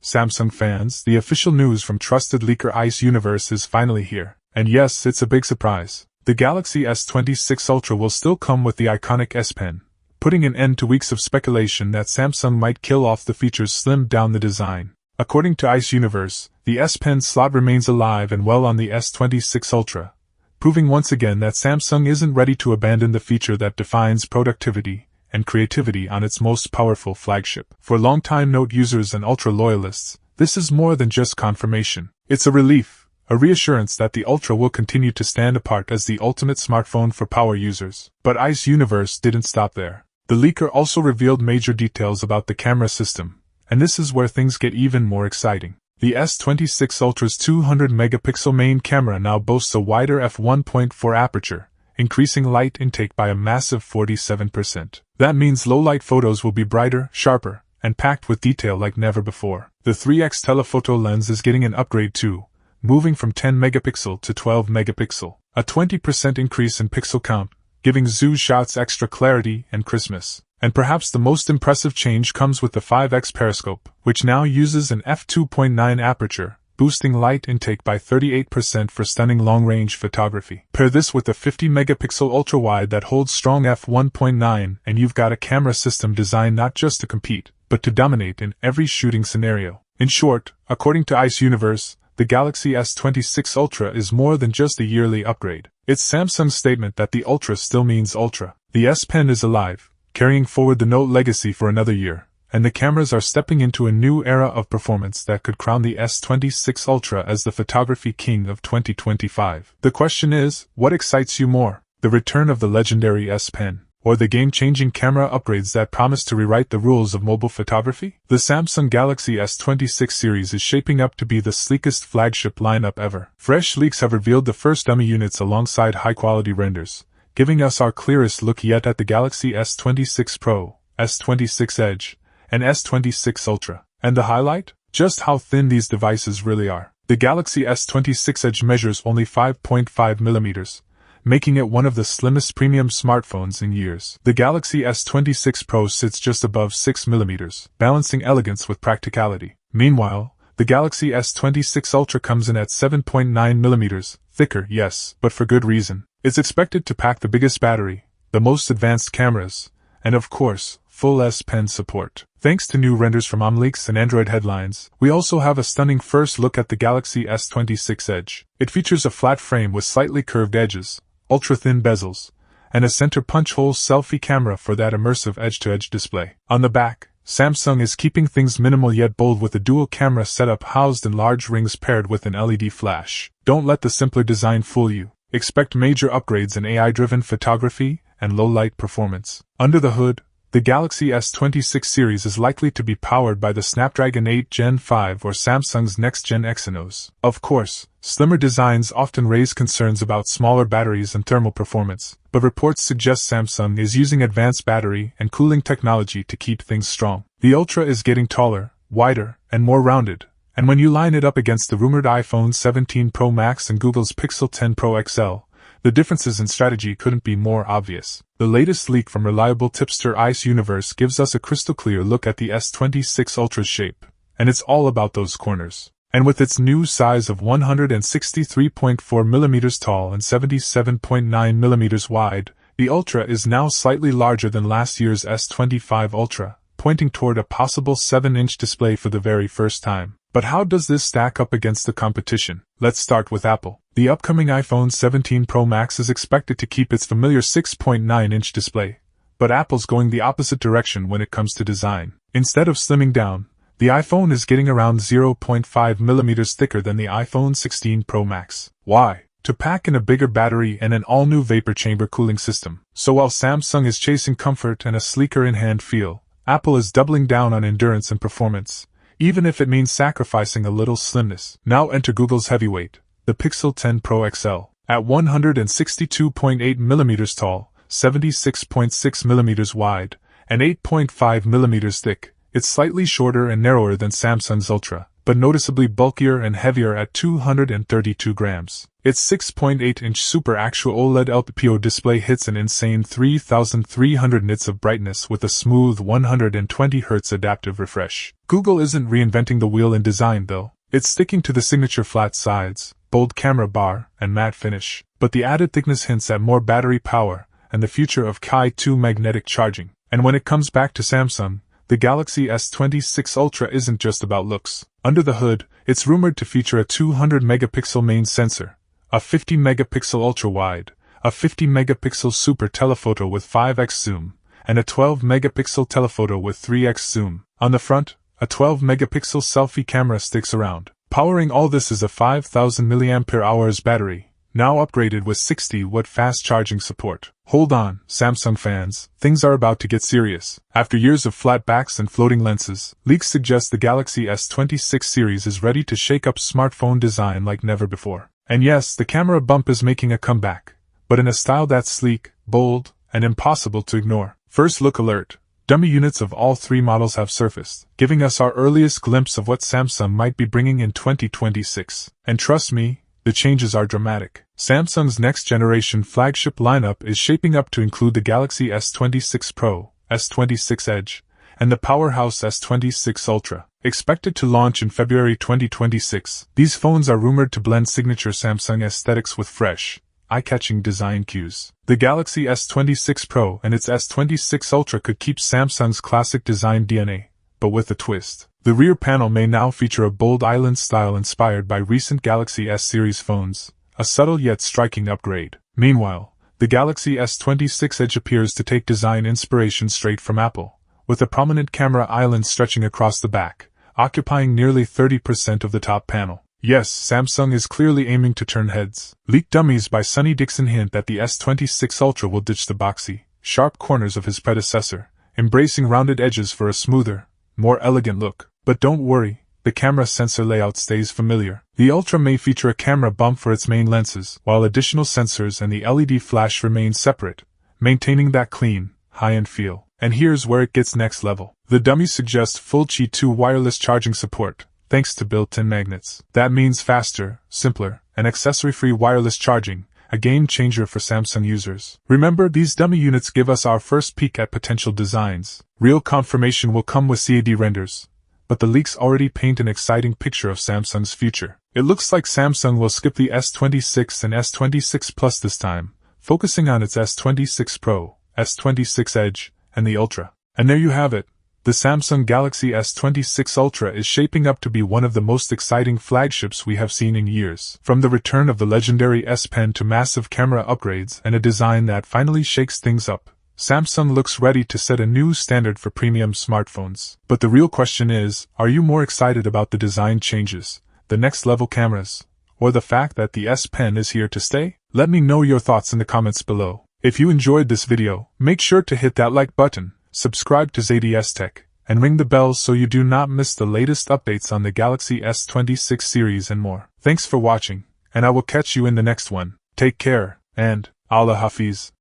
Samsung fans, the official news from trusted leaker Ice Universe is finally here. And yes, it's a big surprise. The Galaxy S26 Ultra will still come with the iconic S Pen, putting an end to weeks of speculation that Samsung might kill off the features slimmed down the design. According to Ice Universe, the S Pen slot remains alive and well on the S26 Ultra, proving once again that Samsung isn't ready to abandon the feature that defines productivity and creativity on its most powerful flagship. For longtime Note users and Ultra loyalists, this is more than just confirmation. It's a relief, a reassurance that the Ultra will continue to stand apart as the ultimate smartphone for power users. But Ice Universe didn't stop there. The leaker also revealed major details about the camera system, and this is where things get even more exciting. The S26 Ultra's 200-megapixel main camera now boasts a wider f1.4 aperture, increasing light intake by a massive 47%. That means low-light photos will be brighter, sharper, and packed with detail like never before. The 3x telephoto lens is getting an upgrade too, moving from 10-megapixel to 12-megapixel, a 20% increase in pixel count, giving zoom shots extra clarity and crispness. And perhaps the most impressive change comes with the 5x periscope, which now uses an f2.9 aperture, boosting light intake by 38% for stunning long-range photography. Pair this with the 50-megapixel ultra-wide that holds strong f1.9 and you've got a camera system designed not just to compete, but to dominate in every shooting scenario. In short, according to Ice Universe, the Galaxy S26 Ultra is more than just a yearly upgrade. It's Samsung's statement that the Ultra still means Ultra. The S Pen is alive, carrying forward the Note legacy for another year, and the cameras are stepping into a new era of performance that could crown the S26 Ultra as the photography king of 2025. The question is, what excites you more? The return of the legendary S Pen, or the game-changing camera upgrades that promise to rewrite the rules of mobile photography? The Samsung Galaxy S26 series is shaping up to be the sleekest flagship lineup ever. Fresh leaks have revealed the first dummy units alongside high-quality renders, giving us our clearest look yet at the Galaxy S26 Pro, S26 Edge, and S26 Ultra. And the highlight? Just how thin these devices really are. The Galaxy S26 Edge measures only 5.5 mm, making it one of the slimmest premium smartphones in years. The Galaxy S26 Pro sits just above 6 mm, balancing elegance with practicality. Meanwhile, the Galaxy S26 Ultra comes in at 7.9 mm, thicker, yes, but for good reason. It's expected to pack the biggest battery, the most advanced cameras, and of course, full S Pen support. Thanks to new renders from OmLeaks and Android headlines, we also have a stunning first look at the Galaxy S26 Edge. It features a flat frame with slightly curved edges, ultra-thin bezels, and a center punch-hole selfie camera for that immersive edge-to-edge display. On the back, Samsung is keeping things minimal yet bold with a dual-camera setup housed in large rings paired with an LED flash. Don't let the simpler design fool you. Expect major upgrades in AI-driven photography and low-light performance. Under the hood, the Galaxy S26 series is likely to be powered by the Snapdragon 8 Gen 5 or Samsung's next-gen Exynos. Of course, slimmer designs often raise concerns about smaller batteries and thermal performance, but reports suggest Samsung is using advanced battery and cooling technology to keep things strong. The Ultra is getting taller, wider, and more rounded, and when you line it up against the rumored iPhone 17 Pro Max and Google's Pixel 10 Pro XL, the differences in strategy couldn't be more obvious. The latest leak from reliable tipster Ice Universe gives us a crystal-clear look at the S26 Ultra's shape, and it's all about those corners. And with its new size of 163.4 mm tall and 77.9 mm wide, the Ultra is now slightly larger than last year's S25 Ultra, pointing toward a possible 7-inch display for the very first time. But how does this stack up against the competition? Let's start with Apple. The upcoming iPhone 17 Pro Max is expected to keep its familiar 6.9-inch display, but Apple's going the opposite direction when it comes to design. Instead of slimming down, the iPhone is getting around 0.5 mm thicker than the iPhone 16 Pro Max. Why? To pack in a bigger battery and an all-new vapor chamber cooling system. So while Samsung is chasing comfort and a sleeker in-hand feel, Apple is doubling down on endurance and performance, even if it means sacrificing a little slimness. Now enter Google's heavyweight, the Pixel 10 Pro XL. At 162.8 mm tall, 76.6 mm wide, and 8.5 mm thick, it's slightly shorter and narrower than Samsung's Ultra, but noticeably bulkier and heavier at 232 grams. Its 6.8-inch Super Actual OLED LPPO display hits an insane 3,300 nits of brightness with a smooth 120 Hz adaptive refresh. Google isn't reinventing the wheel in design though. It's sticking to the signature flat sides, bold camera bar, and matte finish. But the added thickness hints at more battery power and the future of Ki-2 magnetic charging. And when it comes back to Samsung, the Galaxy S26 Ultra isn't just about looks. Under the hood, it's rumored to feature a 200-megapixel main sensor, a 50-megapixel ultra-wide, a 50-megapixel super telephoto with 5x zoom, and a 12-megapixel telephoto with 3x zoom. On the front, a 12-megapixel selfie camera sticks around. Powering all this is a 5,000 mAh battery, now upgraded with 60-watt fast charging support. Hold on, Samsung fans, things are about to get serious. After years of flat backs and floating lenses, leaks suggest the Galaxy S26 series is ready to shake up smartphone design like never before. And yes, the camera bump is making a comeback, but in a style that's sleek, bold, and impossible to ignore. First look alert. Dummy units of all three models have surfaced, giving us our earliest glimpse of what Samsung might be bringing in 2026. And trust me, the changes are dramatic. Samsung's next-generation flagship lineup is shaping up to include the Galaxy S26 Pro, S26 Edge, and the powerhouse S26 Ultra. Expected to launch in February 2026, these phones are rumored to blend signature Samsung aesthetics with fresh, eye-catching design cues. The Galaxy S26 Pro and its S26 Ultra could keep Samsung's classic design DNA, but with a twist. The rear panel may now feature a bold island style inspired by recent Galaxy S series phones, a subtle yet striking upgrade. Meanwhile, the Galaxy S26 Edge appears to take design inspiration straight from Apple, with a prominent camera island stretching across the back, occupying nearly 30% of the top panel. Yes, Samsung is clearly aiming to turn heads. Leaked dummies by Sonny Dixon hint that the S26 Ultra will ditch the boxy, sharp corners of his predecessor, embracing rounded edges for a smoother, more elegant look. But don't worry, the camera sensor layout stays familiar. The Ultra may feature a camera bump for its main lenses, while additional sensors and the LED flash remain separate, maintaining that clean, high-end feel. And here's where it gets next level. The dummies suggest full Qi2 wireless charging support, thanks to built-in magnets. That means faster, simpler, and accessory-free wireless charging, a game-changer for Samsung users. Remember, these dummy units give us our first peek at potential designs. Real confirmation will come with CAD renders, but the leaks already paint an exciting picture of Samsung's future. It looks like Samsung will skip the S26 and S26 Plus this time, focusing on its S26 Pro, S26 Edge, and the Ultra. And there you have it. The Samsung Galaxy S26 Ultra is shaping up to be one of the most exciting flagships we have seen in years. From the return of the legendary S Pen to massive camera upgrades and a design that finally shakes things up, Samsung looks ready to set a new standard for premium smartphones. But the real question is, are you more excited about the design changes, the next-level cameras, or the fact that the S Pen is here to stay? Let me know your thoughts in the comments below. If you enjoyed this video, make sure to hit that like button, subscribe to ZDS Tech, and ring the bell so you do not miss the latest updates on the Galaxy S26 series and more. Thanks for watching, and I will catch you in the next one. Take care, and Allah Hafiz.